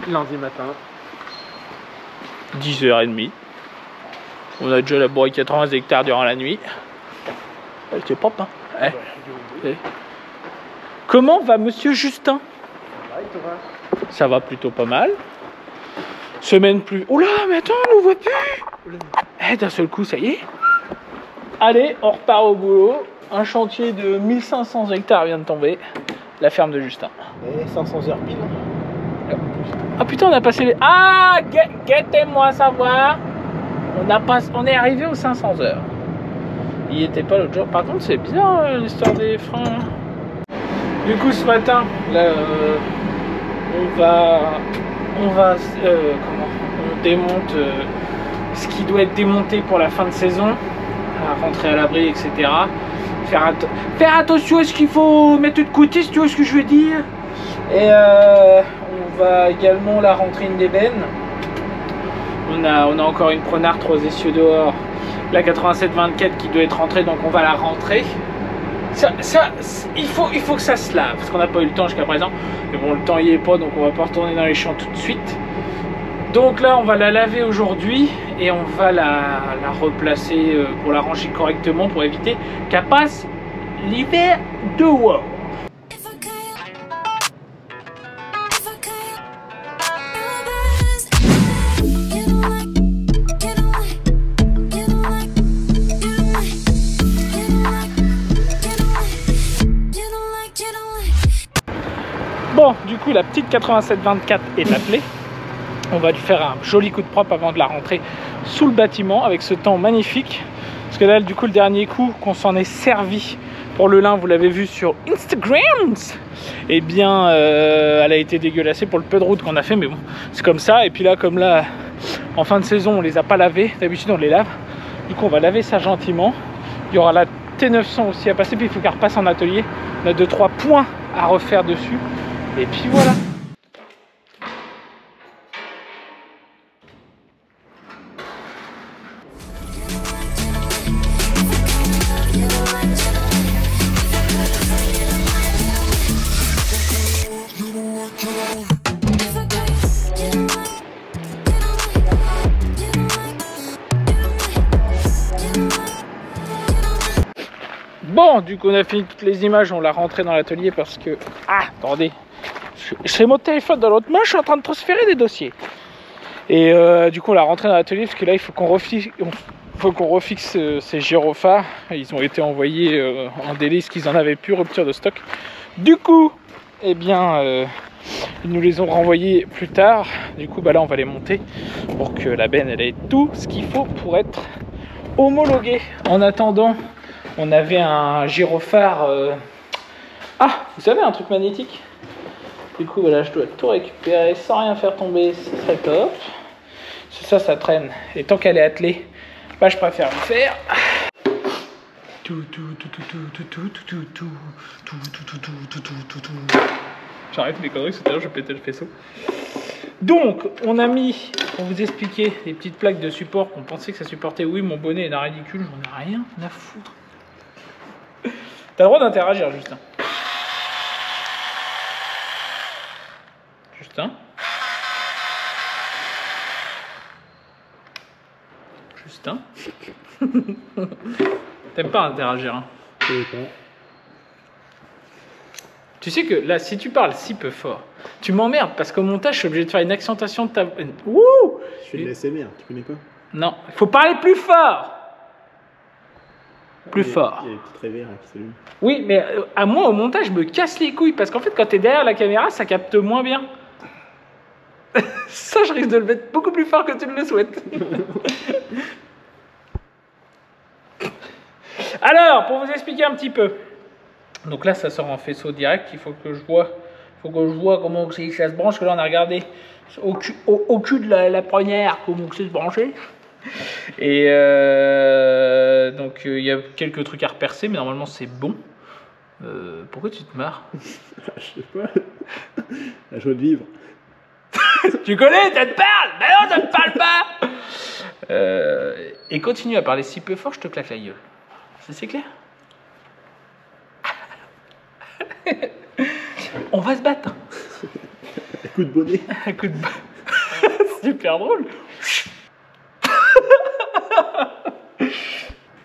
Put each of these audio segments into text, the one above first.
lundi matin. 10h30. On a déjà labouré 80 hectares durant la nuit. Elle était propre, hein. Comment va monsieur Justin? Ça va plutôt pas mal. Semaine plus... Oh là, mais attends, on ne voit plus. Eh, d'un seul coup, ça y est. Allez, on repart au boulot. Un chantier de 1500 hectares vient de tomber. La ferme de Justin. Et 500 heures pile. Ah putain, on a passé les... Ah, guettez-moi savoir. On est arrivé aux 500 heures. Il était pas l'autre jour. Par contre, c'est bien l'histoire des freins. Du coup, ce matin, là, on démonte ce qui doit être démonté pour la fin de saison, à rentrer à l'abri, etc. Faire attention à ce qu'il faut mettre de côté, si tu vois ce que je veux dire. Et on va également la rentrer une d'ébène. On a encore une Pronard 3 essieux dehors, la 87-24 qui doit être rentrée, donc on va la rentrer. Il faut que ça se lave, parce qu'on n'a pas eu le temps jusqu'à présent. Mais bon, le temps y est pas, donc on va pas retourner dans les champs tout de suite. Donc là, on va la laver aujourd'hui et on va la replacer pour la ranger correctement, pour éviter qu'elle passe l'hiver dehors. Bon, du coup, la petite 87-24 est appelée. On va lui faire un joli coup de propre avant de la rentrer sous le bâtiment avec ce temps magnifique. Parce que là, du coup, le dernier coup qu'on s'en est servi pour le lin, vous l'avez vu sur Instagram, eh bien, elle a été dégueulassée pour le peu de route qu'on a fait. Mais bon, c'est comme ça. Et puis là, comme là, en fin de saison, on les a pas lavés. D'habitude, on les lave. Du coup, on va laver ça gentiment. Il y aura la T900 aussi à passer. Puis il faut qu'elle repasse en atelier. On a 2-3 points à refaire dessus. Et puis voilà. Bon, du coup on a fini toutes les images, on l'a rentré dans l'atelier parce que... Ah, attendez, j'ai mon téléphone dans l'autre main, je suis en train de transférer des dossiers. Et du coup on l'a rentré dans l'atelier parce que là il faut qu'on refixe, ces gyrophares. Ils ont été envoyés en délai parce qu'ils en avaient plus, rupture de stock. Du coup, eh bien, ils nous les ont renvoyés plus tard. Du coup bah là on va les monter pour que la benne elle ait tout ce qu'il faut pour être homologuée. En attendant, on avait un gyrophare. Ah, vous savez, un truc magnétique. Du coup, voilà, je dois tout récupérer sans rien faire tomber. Ce serait top. Ça traîne. Et tant qu'elle est attelée, bah, je préfère le faire. J'arrête mes conneries, c'est à l'heure je pétais le faisceau. Donc, on a mis, pour vous expliquer, des petites plaques de support qu'on pensait que ça supportait. Oui, mon bonnet est d'un ridicule, j'en ai rien à foutre. T'as le droit d'interagir, Justin. Justin. Justin. T'aimes pas interagir, hein? Tu sais que là, si tu parles si peu fort, tu m'emmerdes parce qu'au montage, je suis obligé de faire une accentuation de ta... Ouh! Je fais de l'ASMR, tu connais pas? Non, il faut parler plus fort! Plus fort. Il y a les petites réverbères qui s'allument. Oui, mais à moi, au montage, je me casse les couilles parce qu'en fait, quand t'es derrière la caméra, ça capte moins bien. Ça, je risque de le mettre beaucoup plus fort que tu ne le souhaites. Alors, pour vous expliquer un petit peu. Donc là, ça sort en faisceau direct. Il faut que je vois, comment ça se branche. Parce que là, on a regardé au cul de la première comment c'est se brancher. Et donc, il y a quelques trucs à repercer, mais normalement, c'est bon. Pourquoi tu te marres? Je sais pas. La joie de vivre. Tu connais, ça te parle? Mais non, ça ne parle pas. Et continue à parler si peu fort, je te claque la gueule. Ça, c'est clair? On va se battre. Coup de bonnet. Un coup de super drôle.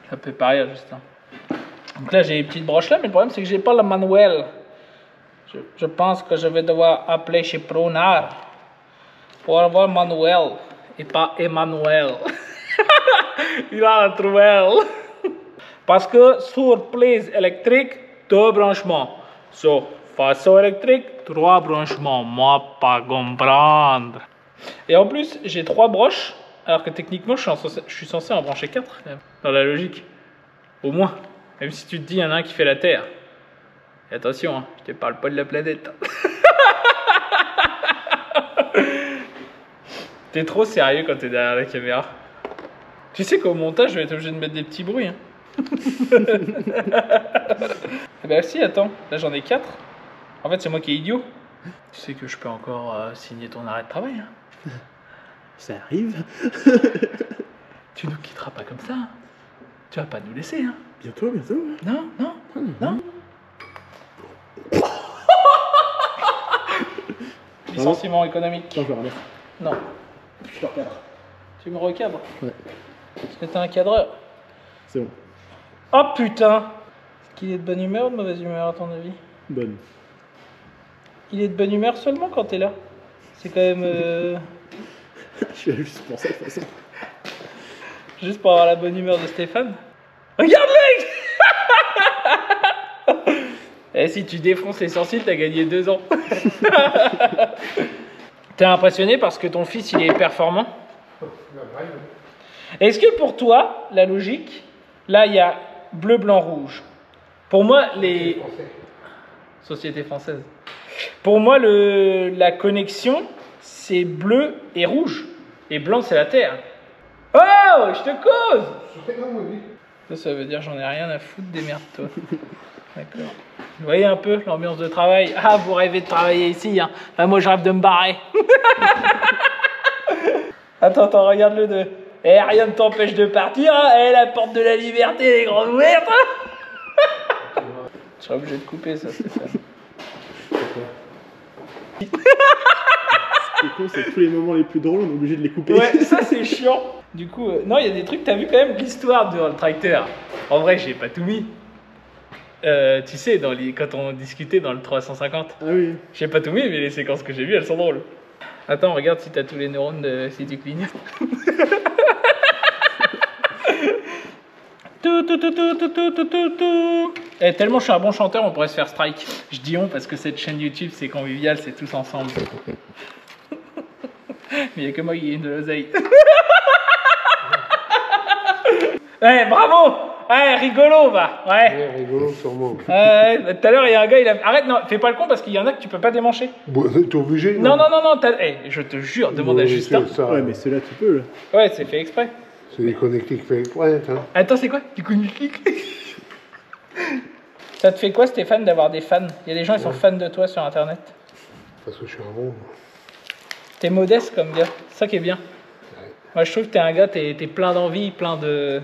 Ça peut pas rire, Justin. Donc là, j'ai les petites broches là, mais le problème, c'est que j'ai pas le manuel. Je pense que je vais devoir appeler chez Pronard pour avoir manuel et pas Emmanuel. Il a un trouvel. Parce que sur prise électrique, 2 branchements. Sur faisceau électrique, 3 branchements. Moi, pas comprendre. Et en plus, j'ai 3 broches, alors que techniquement, je suis censé en brancher 4, dans la logique. Au moins. Même si tu te dis, il y en a un qui fait la Terre. Et attention, hein, je te parle pas de la planète. T'es trop sérieux quand t'es derrière la caméra. Tu sais qu'au montage, je vais être obligé de mettre des petits bruits. Hein. Bah si, attends, là j'en ai 4. En fait, c'est moi qui est idiot. Tu sais que je peux encore signer ton arrêt de travail. Hein. Ça arrive. Tu nous quitteras pas comme ça. Hein. Tu vas pas nous laisser. Hein. Bientôt, bientôt. Non, non, non. Licenciement économique. Attends, je vais remettre. Non. Je te recadre. Tu me recadres. Ouais. Parce que t'es un cadreur. C'est bon. Oh putain. Est-ce qu'il est de bonne humeur ou de mauvaise humeur à ton avis? Bonne. Il est de bonne humeur seulement quand t'es là. C'est quand même... Je suis là juste pour ça de toute façon. Juste pour avoir la bonne humeur de Stéphane. Regarde-le. Et si tu défonces les sourcils, t'as gagné 2 ans. T'es impressionné parce que ton fils il est performant? Est-ce que pour toi, la logique, là il y a bleu, blanc, rouge. Pour moi, les... Société française. Pour moi, la connexion, c'est bleu et rouge. Et blanc, c'est la terre. Oh, je te cause! Ça veut dire j'en ai rien à foutre, démerde-toi. D'accord. Vous voyez un peu l'ambiance de travail? Ah, vous rêvez de travailler ici, hein? Bah, moi, je rêve de me barrer. Attends, regarde-le de... Eh, rien ne t'empêche de partir, hein? Eh, la porte de la liberté, elle est grande ouverte, hein? Je serais obligé de couper ça, Stéphane. Ce qui est con, c'est que tous les moments les plus drôles, on est obligé de les couper. Ouais, ça c'est chiant. Du coup, non, il y a des trucs, t'as vu quand même l'histoire dans le tracteur. En vrai, j'ai pas tout mis. Tu sais, quand on discutait dans le 350. Ah oui. J'ai pas tout mis, mais les séquences que j'ai vues, elles sont drôles. Attends, regarde si t'as tous les neurones si tu clignes. Et tellement je suis un bon chanteur, on pourrait se faire strike. Je dis on parce que cette chaîne YouTube, c'est convivial, c'est tous ensemble. Mais il n'y a que moi qui gagne de l'oseille. Ouais, bravo! Ouais, rigolo, va! Ouais, rigolo, sûrement. tout à l'heure, il y a un gars, arrête, non, fais pas le con parce qu'il y en a que tu peux pas démancher. Bon, t'es obligé? Non, je te jure, demande à Justin. Ça, Ouais, mais ceux-là, tu peux, là. Ouais, c'est fait exprès. c'est des connectiques fait exprès, hein. Attends, c'est quoi? Du connectique. Ça te fait quoi, Stéphane, d'avoir des fans? Il y a des gens, ils sont fans de toi sur Internet. Parce que je suis un bon. T'es modeste comme gars, c'est ça qui est bien. Ouais. Moi, je trouve que t'es un gars, t'es plein d'envie, plein de...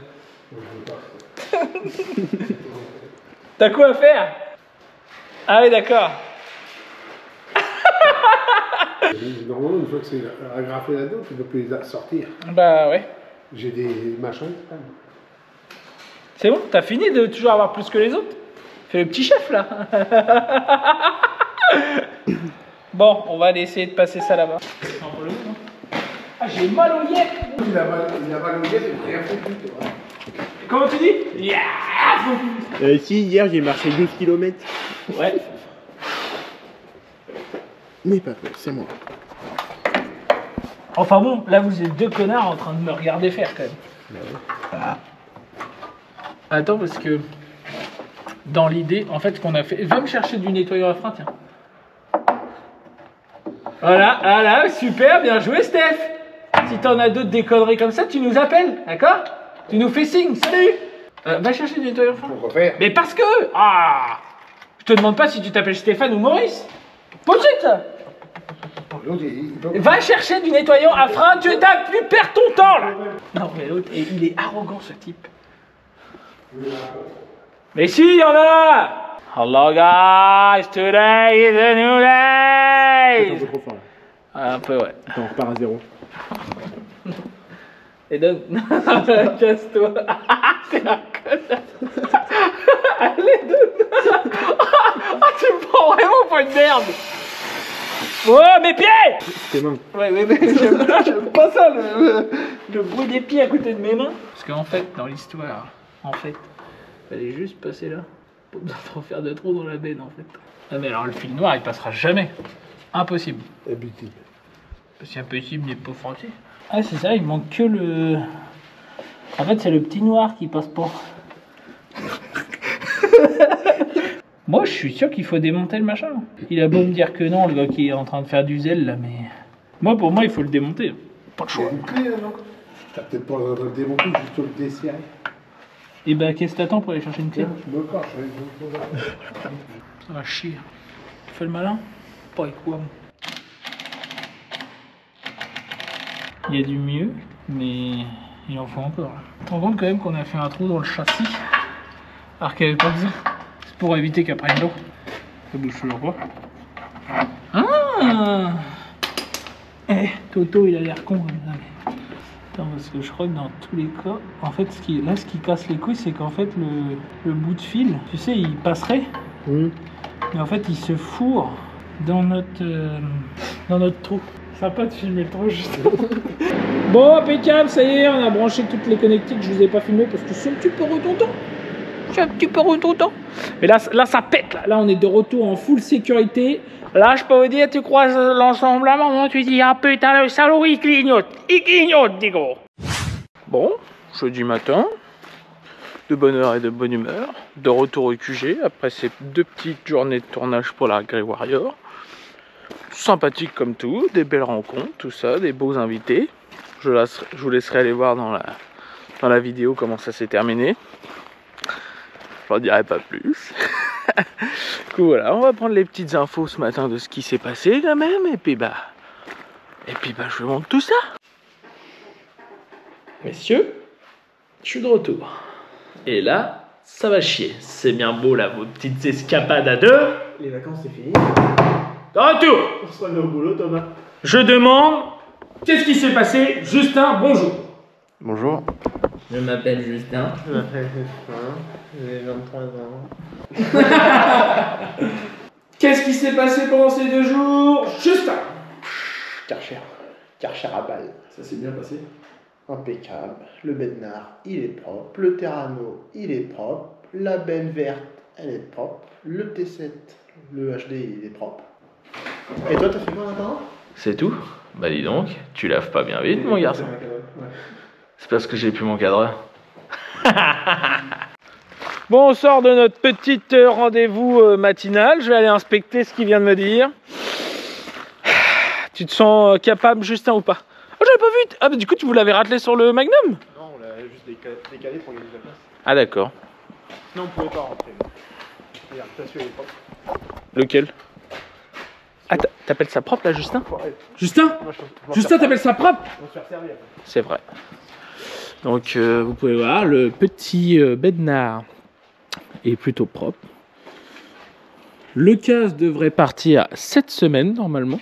T'as quoi à faire? Ah oui, d'accord. Normalement, une fois que c'est agrafé là-dedans, tu ne peux plus les sortir. Bah ouais. J'ai des machins. C'est bon, t'as fini de toujours avoir plus que les autres? Fais le petit chef là. Bon, on va aller essayer de passer ça là-bas. Ah, j'ai mal au yep. Il a mal au yep, il a rien fait du tout. Comment tu dis? Yeah. Si, hier, j'ai marché 12 km. Ouais. Mais pas peur, c'est moi. Enfin bon, là vous êtes 2 connards en train de me regarder faire quand même. Ah. Attends, parce que dans l'idée, en fait, ce qu'on a fait. Va me chercher du nettoyant à frein, tiens. Voilà, super, bien joué, Steph. Si t'en as d'autres des conneries comme ça, tu nous appelles, d'accord? Tu nous fais signe, salut. Va chercher du nettoyant à frein. Pourquoi faire? Mais parce que. Ah. Je te demande pas si tu t'appelles Stéphane ou Maurice. Positif. Va chercher du nettoyant à frein, tu perds ton temps là. Non mais l'autre, il est arrogant ce type. Mais si, il y en a. Hello guys, today is a new day. Un peu, ouais. Attends, on repart à 0. Et donne. Casse-toi. T'es un connard. Allez, donne. Tu me prends vraiment pour une merde. Oh, mes pieds! Tes mains. Ouais, mais j'aime pas ça, le bruit des pieds à côté de mes mains. Parce qu'en fait, dans l'histoire, fallait juste passer là. Pas besoin de trop faire de trous dans la benne, en fait. Ah, mais alors, le fil noir, il passera jamais. Impossible. Impossible. C'est impossible, n'est pas français. Ah, c'est ça, il manque que le... En fait, c'est le petit noir qui passe pas. Moi, je suis sûr qu'il faut démonter le machin. Il a beau me dire que non, le gars qui est en train de faire du zèle, là, mais... Moi, pour moi, il faut le démonter. Pas de choix. Une clé, là, non? T'as peut-être pas le démonter, juste le desserrer. Et bah, qu'est-ce que t'attends pour aller chercher une clé? Je me cache avec vous. Ça va chier. Tu fais le malin? Pas avec quoi. Il y a du mieux, mais il en faut encore. Tu te rends compte quand même qu'on a fait un trou dans le châssis alors qu'il n'y avait pas besoin. C'est pour éviter qu'elle prenne l'eau. Ça bouge toujours pas. Ah! Eh, Toto il a l'air con comme ça. Mais... Attends, parce que je crois que dans tous les cas, en fait, ce qui casse les couilles, c'est qu'en fait, le bout de fil, tu sais, il passerait, mais en fait, il se fourre dans notre trou. Sympa de filmer le trou, juste. Bon, impeccable, ça y est, on a branché toutes les connectiques. Je vous ai pas filmé parce que c'est un petit peu redondant. Mais là, ça pète. Là, on est de retour en full sécurité. Là, je peux vous dire, tu croises l'ensemble à maman, tu dis, ah putain, le salaud, il clignote, digo. Bon, jeudi matin, de bonne heure et de bonne humeur, de retour au QG, après ces 2 petites journées de tournage pour la Grey Warrior. Sympathique comme tout, des belles rencontres, tout ça, des beaux invités. Je vous laisserai aller voir dans la vidéo comment ça s'est terminé. Je n'en dirai pas plus. Du coup voilà, on va prendre les petites infos ce matin de ce qui s'est passé quand même, et puis bah je vous montre tout ça. Messieurs, je suis de retour. Et là, ça va chier. C'est bien beau là, vos petites escapades à deux. Les vacances, c'est fini. De retour. On se remet au boulot, Thomas. Je demande, qu'est-ce qui s'est passé? Justin, bonjour. Bonjour. Je m'appelle Justin. Je m'appelle Justin. J'ai 23 ans. Qu'est-ce qui s'est passé pendant ces 2 jours? Justin. Karcher à balle. Ça s'est bien passé. Impeccable. Le bednard, il est propre. Le Terrano, il est propre. La benne verte, elle est propre. Le T7, le HD, il est propre. Et toi, t'as fait quoi maintenant? C'est tout? Bah dis donc, tu laves pas bien vite mon garçon. Ouais. C'est parce que j'ai plus mon cadreur. Bon, on sort de notre petite rendez-vous matinal. Je vais aller inspecter ce qu'il vient de me dire. Tu te sens capable, Justin, ou pas? Oh, j'avais pas vu. Ah, bah du coup, vous l'avez ratelé sur le Magnum? Non, on l'a juste décalé pour gagner de la place. Ah, d'accord. Non, on pouvait pas rentrer. Regarde, t'as su, elle est propre. Lequel? Ah, t'appelles ça propre là, Justin? Ouais. Justin? Moi, je Justin, t'appelles ça propre? On va se faire servir. C'est vrai. Donc, vous pouvez voir, le petit bednard est plutôt propre. Le casse devrait partir cette semaine, normalement.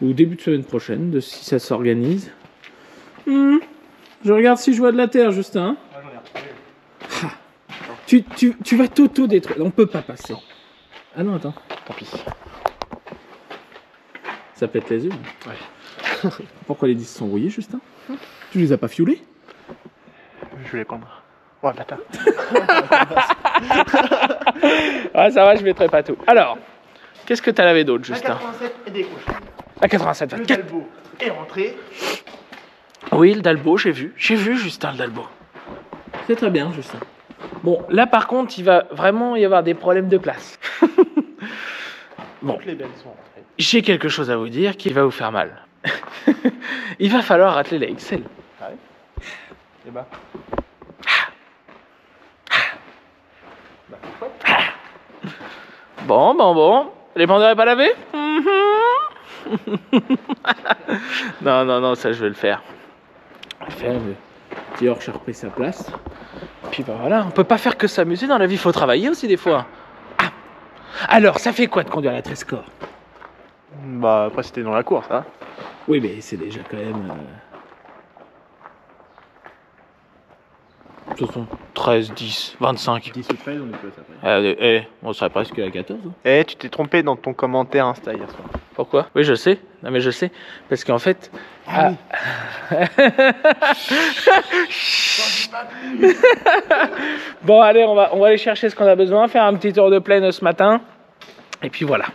Ou début de semaine prochaine, si ça s'organise. Je regarde si je vois de la terre, Justin. Ouais, j'en ai retrouvé. Tu vas t'auto-détruire. On peut pas passer. Ah non, attends. Tant pis. Ça pète les yeux. Ouais. Pourquoi les disques sont rouillés, Justin? Tu les as pas fiolés? Je vais les prendre. Ouais, bâtard. Ouais, ça va, je mettrai pas tout. Alors, qu'est-ce que t'as lavé d'autre, La Justin? 87 et des cochons. La 87, Le 24. Dalbo est rentré. Oui, le Dalbo, j'ai vu. J'ai vu, Justin, le Dalbo. C'est très bien, Justin. Bon, là, par contre, il va vraiment y avoir des problèmes de place. Bon, Toutes les belles sont rentrées. j'ai quelque chose à vous dire qui va vous faire mal. Il va falloir rateler la XL. Ah ouais. Et bah. Bah, pourquoi? Bon. Les bandeurs est pas lavé? Non, ça je vais le faire. Dior, j'ai repris sa place. Puis bah voilà, on peut pas faire que s'amuser dans la vie, faut travailler aussi des fois. Ah. Alors, ça fait quoi de conduire la Trescore? Bah après c'était dans la course, hein. Oui, mais c'est déjà quand même... Ce sont 13, 10, 25. 10 ou 13, on est plus après. On serait presque à 14. Hein. Eh, tu t'es trompé dans ton commentaire Insta hier soir. Pourquoi? Oui, je sais. Non, mais je sais. Parce qu'en fait... Ah Bon, allez, on va aller chercher ce qu'on a besoin, faire un petit tour de plaine ce matin. Et puis voilà.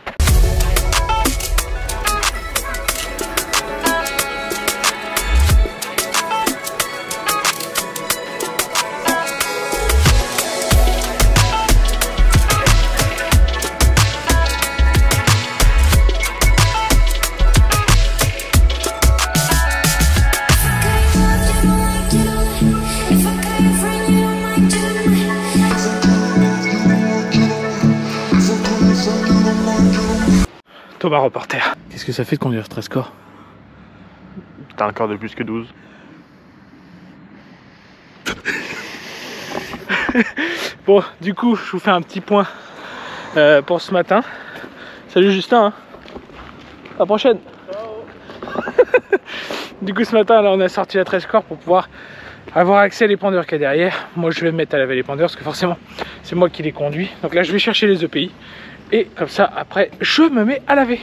Thomas reporter. Qu'est-ce que ça fait de conduire 13 corps? T'as un corps de plus que 12. Bon, du coup, je vous fais un petit point pour ce matin. Salut Justin. Hein. À la prochaine. Du coup, ce matin, là, on a sorti la 13 corps pour pouvoir avoir accès à l'épandeur qu'il y a derrière. Moi, je vais me mettre à laver l'épandeur parce que forcément, c'est moi qui les conduis. Donc là, je vais chercher les EPI. Et comme ça, après, je me mets à laver.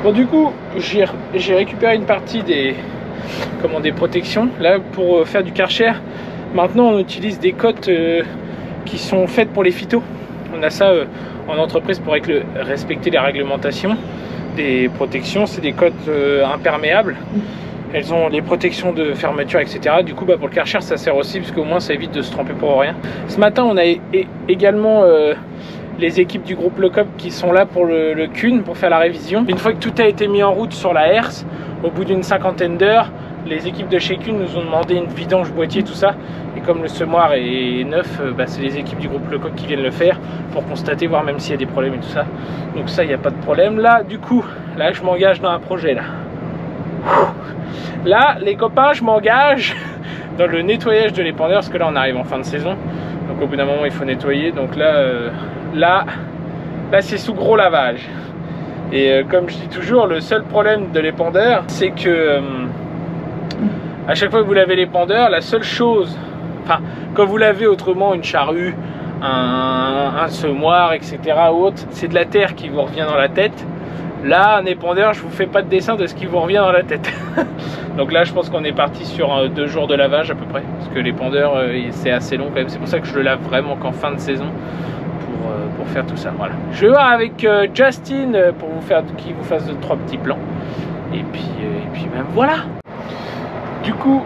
Bon, du coup, j'ai récupéré une partie des protections. Là, pour faire du Karcher, maintenant, on utilise des cotes qui sont faites pour les phytos. On a ça en entreprise pour respecter les réglementations des protections. C'est des cotes imperméables. Elles ont les protections de fermeture, etc. Du coup, pour le Karcher, ça sert aussi parce qu'au moins, ça évite de se tromper pour rien. Ce matin, on a également... les équipes du groupe Le Cop qui sont là pour le CUN, pour faire la révision. Une fois que tout a été mis en route sur la herse, au bout d'une cinquantaine d'heures, les équipes de chez CUN nous ont demandé une vidange boîtier, tout ça. Et comme le semoir est neuf, c'est les équipes du groupe Le Cop qui viennent le faire pour constater, voir même s'il y a des problèmes et tout ça. Donc ça, il n'y a pas de problème. Là, du coup, là, je m'engage dans un projet, là. Là, les copains, je m'engage dans le nettoyage de l'épandeur, parce que là, on arrive en fin de saison. Donc au bout d'un moment, il faut nettoyer. Donc là, c'est sous gros lavage. Et comme je dis toujours, le seul problème de l'épandeur, c'est que à chaque fois que vous lavez l'épandeur, la seule chose, enfin, quand vous lavez autrement une charrue, un semoir, etc. ou autre, c'est de la terre qui vous revient dans la tête. Là, un épandeur, je vous fais pas de dessin de ce qui vous revient dans la tête. Donc là, je pense qu'on est parti sur 2 jours de lavage à peu près, parce que l'épandeur, c'est assez long quand même. C'est pour ça que je le lave vraiment qu'en fin de saison. Pour faire tout ça, voilà. Je vais voir avec Justin pour qu'il vous fasse 2-3 petits plans. Et puis même voilà. Du coup,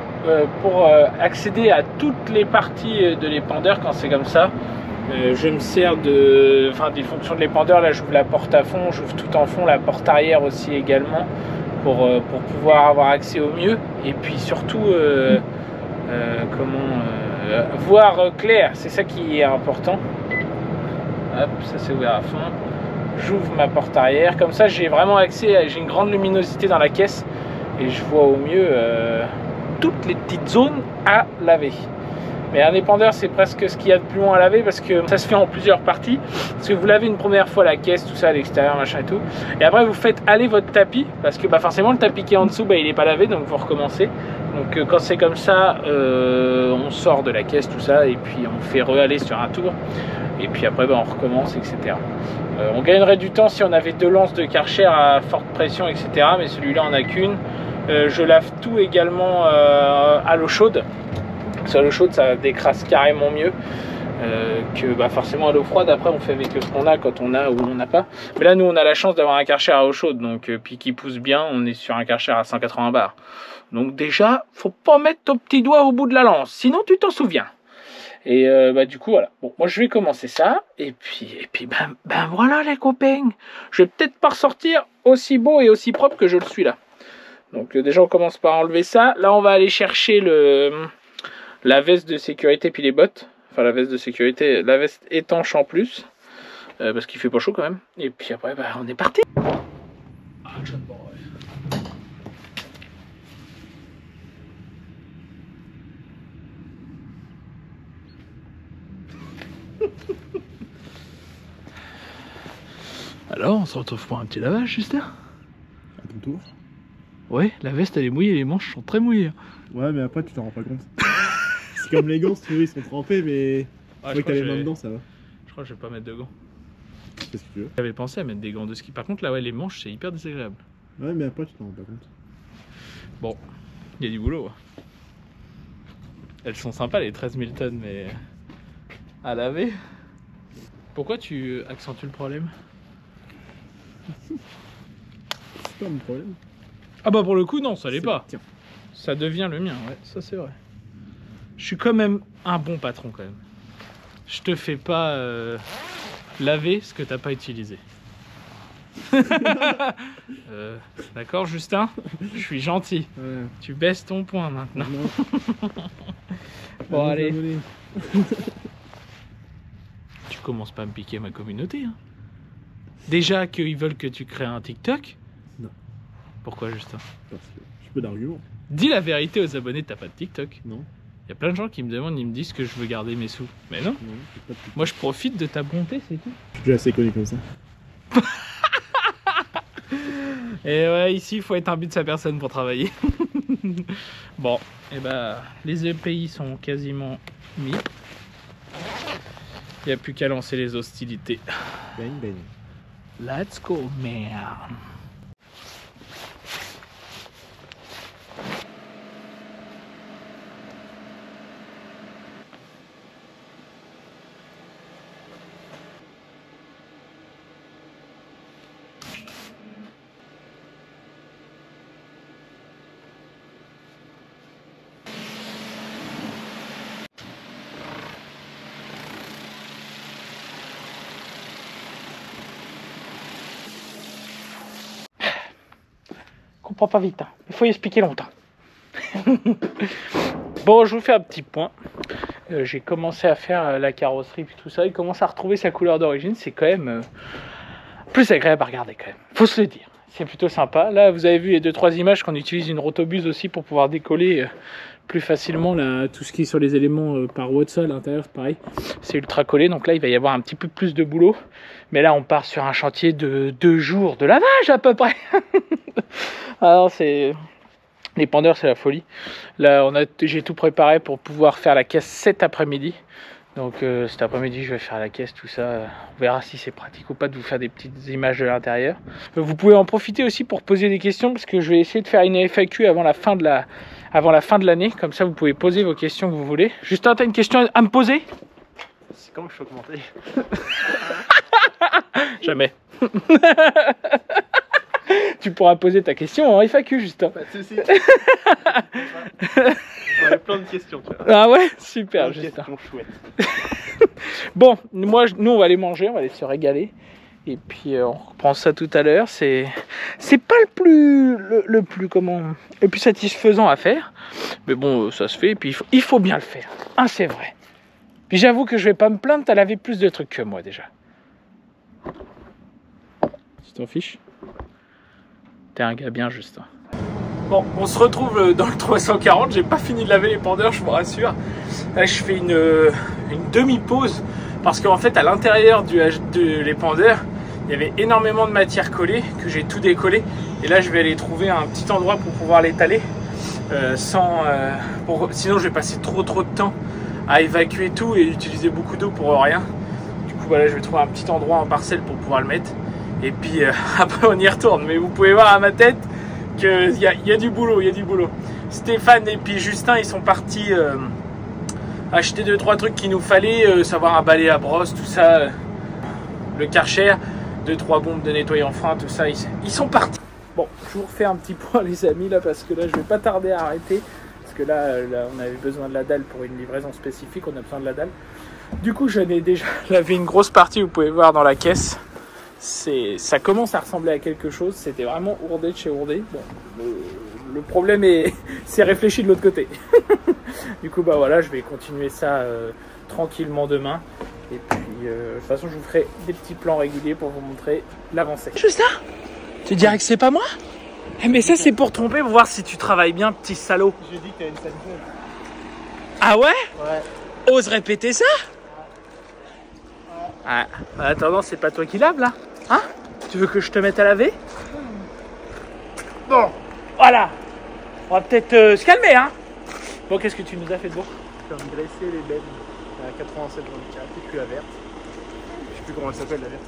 pour accéder à toutes les parties de l'épandeur quand c'est comme ça, je me sers des fonctions de l'épandeur. Là, j'ouvre la porte à fond, j'ouvre tout en fond, la porte arrière aussi également, pour pouvoir avoir accès au mieux. Et puis surtout, voir clair, c'est ça qui est important. Hop, ça s'est ouvert à fond. J'ouvre ma porte arrière. Comme ça, j'ai vraiment accès, j'ai une grande luminosité dans la caisse. Et je vois au mieux toutes les petites zones à laver. Mais un épandeur, c'est presque ce qu'il y a de plus long à laver parce que ça se fait en plusieurs parties. Parce que vous lavez une première fois la caisse, tout ça à l'extérieur, machin et tout. Et après, vous faites aller votre tapis. Parce que forcément, le tapis qui est en dessous, il n'est pas lavé. Donc, vous recommencez. Donc, quand c'est comme ça, on sort de la caisse, tout ça. Et puis, on fait re-aller sur un tour. Et puis après, on recommence, etc. On gagnerait du temps si on avait 2 lances de Karcher à forte pression, etc. Mais celui-là, on n'a qu'une. Je lave tout également à l'eau chaude. Parce qu'à l'eau chaude, ça décrasse carrément mieux que forcément à l'eau froide. Après, on fait avec ce qu'on a quand on a ou on n'a pas. Mais là, nous, on a la chance d'avoir un Karcher à eau chaude. Donc, puis qui pousse bien, on est sur un Karcher à 180 bars. Donc déjà, faut pas mettre ton petit doigt au bout de la lance. Sinon, tu t'en souviens. Et du coup voilà, bon moi je vais commencer ça et puis voilà les copains, je vais peut-être pas ressortir aussi beau et aussi propre que je le suis là. Donc déjà on commence par enlever ça. Là on va aller chercher la veste de sécurité puis les bottes, enfin la veste de sécurité, la veste étanche en plus parce qu'il fait pas chaud quand même. Et puis après on est parti. Action boy. Alors, on se retrouve pour un petit lavage, Justin? À ton tour. Ouais, la veste elle est mouillée, les manches sont très mouillées. Ouais, mais après tu t'en rends pas compte. C'est comme les gants, si tu veux, ils sont trempés, mais Ouais, que t'as les mains dedans, ça va. Je crois que je vais pas mettre de gants. Fais ce que tu veux. J'avais pensé à mettre des gants de ski. Par contre, là, ouais, les manches, c'est hyper désagréable. Ouais, mais après tu t'en rends pas compte. Bon, il y a du boulot. Elles sont sympas, les 13 000 tonnes, mais à laver. Pourquoi tu accentues le problème? C'est pas mon problème. Ah bah pour le coup, non, ça l'est pas. Tiens. Ça devient le mien, ouais, ça c'est vrai. Je suis quand même un bon patron quand même. Je te fais pas laver ce que t'as pas utilisé. D'accord, Justin? Je suis gentil. Ouais. Tu baisses ton point maintenant. Non. Bon, allez. Abonné. Tu commences pas à me piquer ma communauté. Hein. Déjà qu'ils veulent que tu crées un TikTok. Non. Pourquoi, Justin? Parce que j'ai peu d'arguments. Dis la vérité aux abonnés, t'as pas de TikTok. Non. Il y a plein de gens qui me demandent, ils me disent que je veux garder mes sous. Mais non. Non, j'ai pas de TikTok. Moi, je profite de ta bonté, c'est tout. Je suis déjà assez connu comme ça. Et ouais, ici, il faut être un but de sa personne pour travailler. Bon, et bah, les EPI sont quasiment mis. Il n'y a plus qu'à lancer les hostilités. Bang, bang. Let's go, man. Comprends pas vite, hein. Il faut y expliquer longtemps. Bon, je vous fais un petit point. J'ai commencé à faire la carrosserie puis tout ça. Il commence à retrouver sa couleur d'origine. C'est quand même plus agréable à regarder quand même. Faut se le dire. C'est plutôt sympa. Là, vous avez vu les 2-3 images qu'on utilise une rotobuse aussi pour pouvoir décoller plus facilement là, tout ce qui est sur les éléments par Watson à l'intérieur. Pareil, c'est ultra collé. Donc là, il va y avoir un petit peu plus de boulot. Mais là, on part sur un chantier de 2 jours de lavage à peu près. Alors, c'est... Les pendeurs, c'est la folie. Là, j'ai tout préparé pour pouvoir faire la caisse cet après-midi. Donc cet après-midi, je vais faire la caisse, tout ça. On verra si c'est pratique ou pas de vous faire des petites images de l'intérieur. Vous pouvez en profiter aussi pour poser des questions, parce que je vais essayer de faire une FAQ avant la fin de l'année. Comme ça, vous pouvez poser vos questions que vous voulez. Justin, tu as une question à me poser? C'est comment je peux commenter? Jamais. Tu pourras poser ta question en FAQ, Justin. Pas de soucis. J'aurais plein de questions, tu vois. Ah ouais, super, Plein de Justin. questions chouettes. Bon, nous on va aller manger, on va aller se régaler. Et puis on reprend ça tout à l'heure. C'est pas le plus satisfaisant à faire. Mais bon, ça se fait. Et puis il faut bien le faire. Hein, c'est vrai. Puis j'avoue que je vais pas me plaindre, t'as lavé plus de trucs que moi déjà. Tu t'en fiches? T'es un gars bien, Justin. Bon, on se retrouve dans le 340. J'ai pas fini de laver les pendeurs, je vous rassure. Là, je fais une demi-pause parce qu'en fait, à l'intérieur les pendeurs, il y avait énormément de matière collée que j'ai tout décollé. Et là, je vais aller trouver un petit endroit pour pouvoir l'étaler. Sinon, je vais passer trop de temps à évacuer tout et utiliser beaucoup d'eau pour rien. Du coup, voilà, je vais trouver un petit endroit en parcelle pour pouvoir le mettre. Et puis après on y retourne. Mais vous pouvez voir à ma tête qu'il y a du boulot, il y a du boulot. Stéphane et puis Justin, ils sont partis acheter 2-3 trucs qu'il nous fallait, savoir un balai à brosse, tout ça, le Karcher, 2-3 bombes de nettoyant frein, tout ça, ils sont partis. Bon, je vous refais un petit point les amis là, parce que là je vais pas tarder à arrêter. Parce que là on avait besoin de la dalle pour une livraison spécifique, on a besoin de la dalle. Du coup j'en ai déjà lavé une grosse partie, vous pouvez voir dans la caisse. Ça commence à ressembler à quelque chose. C'était vraiment ourdé de chez ourdé. Bon, le problème c'est réfléchi de l'autre côté. Du coup bah voilà, je vais continuer ça tranquillement demain. Et puis de toute façon je vous ferai des petits plans réguliers pour vous montrer l'avancée. Juste ça? Tu dirais que c'est pas moi? Mais ça c'est pour tromper, pour voir si tu travailles bien, petit salaud. J'ai dit que t'avais une scène jaune. Ah ouais? Ouais. Ose répéter ça? Ouais. Attends, c'est pas toi qui lave là? Hein? Tu veux que je te mette à laver? Bon, voilà. On va peut-être se calmer, hein. Bon, qu'est-ce que tu nous as fait de beau? Je viens de dresser les bennes à 87 24 et puis la verte. Je sais plus comment elle s'appelle la verte.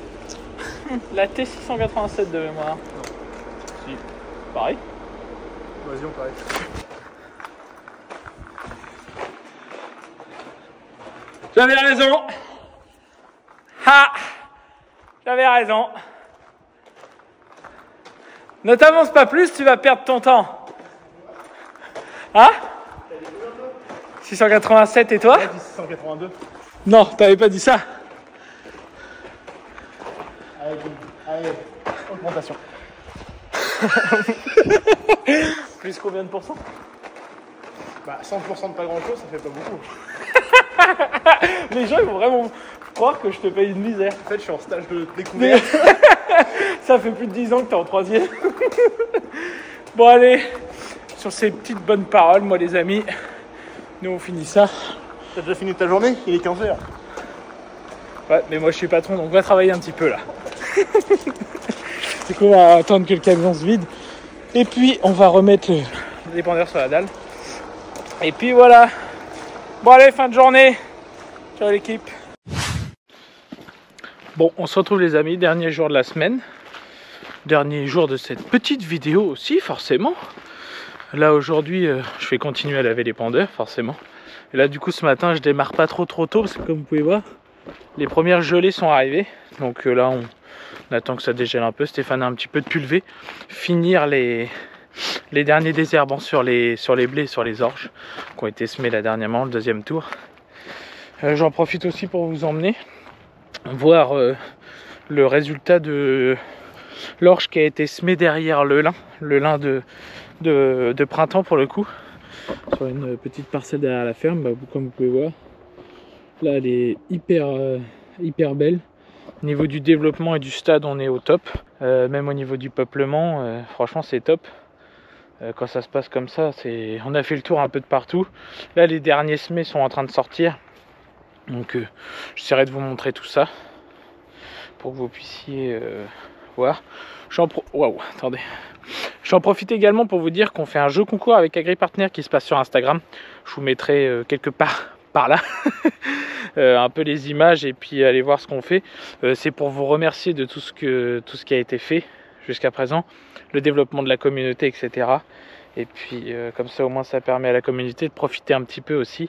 La T687 de mémoire. Non. Si. Pareil. Vas-y, on pareil. J'avais raison. Ah, j'avais raison. Ne t'avance pas plus, tu vas perdre ton temps. Hein? 687 et toi? 682. Non, t'avais pas dit ça. Allez, augmentation. Plus combien de pourcents? Bah 100% de pas grand chose, ça fait pas beaucoup. Les gens ils vont vraiment croire que je te paye une misère. En fait, je suis en stage de découverte. Ça fait plus de 10 ans que t'es en 3e. Bon allez, sur ces petites bonnes paroles, moi les amis, nous on finit ça. T'as déjà fini ta journée? Il est 15h. Ouais, mais moi je suis patron donc on va travailler un petit peu là. C'est qu'on va attendre que le camion se vide. Et puis on va remettre le dépanneur sur la dalle. Et puis voilà. Bon allez, fin de journée. Ciao l'équipe. Bon, on se retrouve les amis, dernier jour de la semaine. Dernier jour de cette petite vidéo aussi, forcément. Là aujourd'hui, je vais continuer à laver les pendeurs, forcément. Et là du coup ce matin, je démarre pas trop tôt parce que comme vous pouvez voir, les premières gelées sont arrivées. Donc là on attend que ça dégèle un peu. Stéphane a un petit peu de pulvé. Finir les derniers désherbants sur les blés, sur les orges qui ont été semés là dernièrement, le deuxième tour. J'en profite aussi pour vous emmener voir le résultat de l'orge qui a été semé derrière le lin de printemps pour le coup, sur une petite parcelle derrière la ferme. Bah, comme vous pouvez voir, là elle est hyper belle. Au niveau du développement et du stade, on est au top. Même au niveau du peuplement, franchement c'est top. Quand ça se passe comme ça, on a fait le tour un peu de partout. Là les derniers semés sont en train de sortir. Donc j'essaierai de vous montrer tout ça pour que vous puissiez voir. Attendez. J'en profite également pour vous dire qu'on fait un jeu concours avec AgriPartner qui se passe sur Instagram. Je vous mettrai quelque part par là un peu les images et puis allez voir ce qu'on fait. C'est pour vous remercier de tout ce qui a été fait jusqu'à présent, le développement de la communauté, etc. Et puis comme ça au moins ça permet à la communauté de profiter un petit peu aussi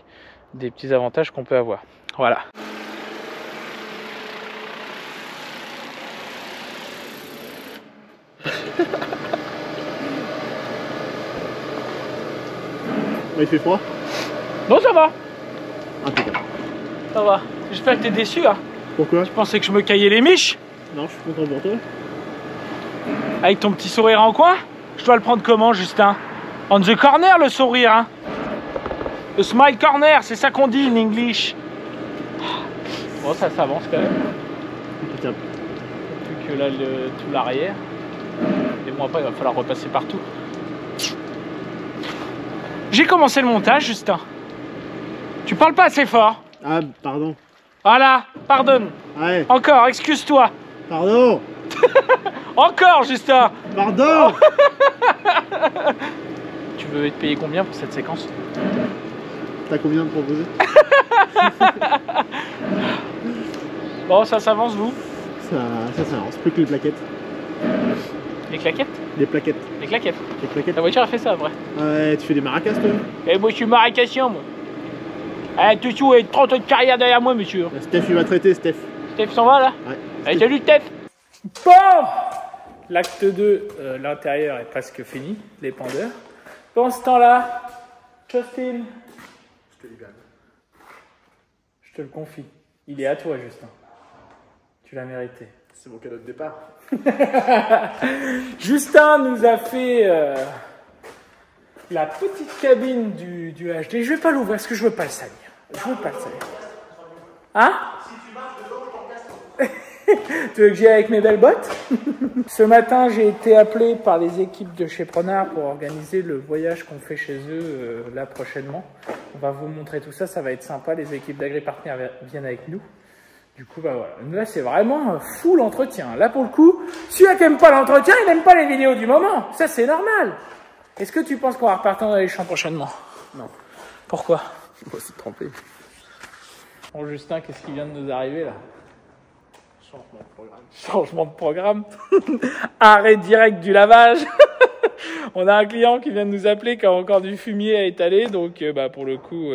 des petits avantages qu'on peut avoir. Voilà. Il fait froid? Non, ça va. Impeccable. Ça va. J'espère que t'es déçu, hein. Pourquoi? Tu pensais que je me caillais les miches? Non, je suis content pour toi. Avec ton petit sourire en coin? Je dois le prendre comment, Justin? On the corner, le sourire, hein. Le smile corner, c'est ça qu'on dit en English. Bon, ça s'avance quand même. Impeccable. Plus que là, tout l'arrière. Et bon, après, il va falloir repasser partout. J'ai commencé le montage, Justin. Tu parles pas assez fort. Ah, pardon. Voilà, pardonne. Ouais. Encore, excuse-toi. Pardon. Encore, Justin. Pardon. Tu veux être payé combien pour cette séquence? T'as combien de proposer? Bon, ça s'avance, vous? Ça avance. Plus que les plaquettes. Les claquettes? Les plaquettes. Les claquettes. Les plaquettes. La voiture a fait ça, après. Ouais, tu fais des maracas, toi? Et moi, je suis marécassien, moi. Eh, tout et 30 ans de carrière derrière moi, monsieur. Steph, il va traiter, Steph. Steph s'en va, là? Ouais. Allez, salut, Steph. Bon, l'acte 2, l'intérieur est presque fini, les pendeurs. Pendant ce temps-là, Justin, Je te libère. je te le confie, il est à toi, Justin. Tu l'as mérité. C'est mon cadeau de départ. Justin nous a fait la petite cabine du HD. Je vais pas l'ouvrir parce que je veux pas le salir. Je veux pas le salir. Hein? Tu veux que j'y aille avec mes belles bottes? Ce matin, j'ai été appelé par les équipes de chez Prenard pour organiser le voyage qu'on fait chez eux là prochainement. On va vous montrer tout ça, ça va être sympa. Les équipes d'AgriPartner viennent avec nous. Du coup, bah voilà. Là, c'est vraiment full entretien. Là, pour le coup, celui qui n'aime pas l'entretien, il n'aime pas les vidéos du moment. Ça, c'est normal. Est-ce que tu penses qu'on va repartir dans les champs prochainement? Non. Pourquoi? Moi, c'est trompé. Bon, Justin, qu'est-ce qui vient de nous arriver là? Changement de programme. Arrêt direct du lavage. On a un client qui vient de nous appeler qui a encore du fumier à étaler. Donc, bah, pour le coup,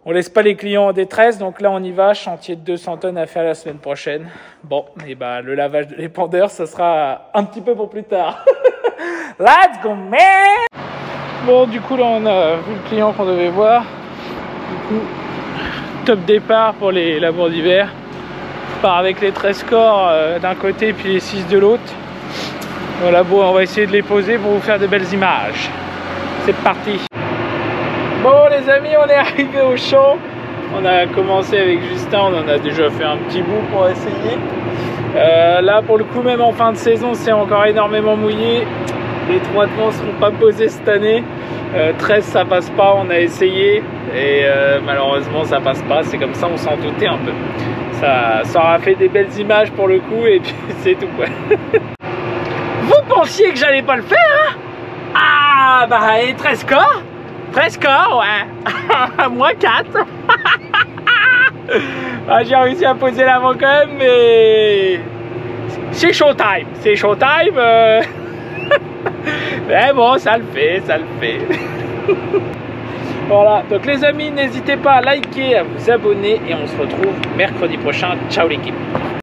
on laisse pas les clients en détresse. Donc là, on y va. Chantier de 200 tonnes à faire la semaine prochaine. Bon, et bah, le lavage de l'épandeur, ça sera un petit peu pour plus tard. Let's go, man! Bon, du coup, là, on a vu le client qu'on devait voir. Du coup, top départ pour les labours d'hiver. On part avec les 13 corps d'un côté puis les 6 de l'autre. Voilà, bon, on va essayer de les poser pour vous faire de belles images. C'est parti. Bon les amis, on est arrivé au champ. On a commencé avec Justin, on en a déjà fait un petit bout pour essayer. Là pour le coup, même en fin de saison, c'est encore énormément mouillé. Les 3 devants ne seront pas posés cette année. 13 ça passe pas, on a essayé et malheureusement ça passe pas. C'est comme ça, on s'en doutait un peu. Ça aura fait des belles images pour le coup et puis c'est tout quoi. Vous pensiez que j'allais pas le faire hein? Ah bah et 13 corps? 13 corps ouais. Moins 4. Ah, j'ai réussi à poser l'avant quand même mais c'est showtime. C'est showtime mais bon ça le fait, ça le fait. Voilà, donc les amis, n'hésitez pas à liker, à vous abonner et on se retrouve mercredi prochain. Ciao l'équipe.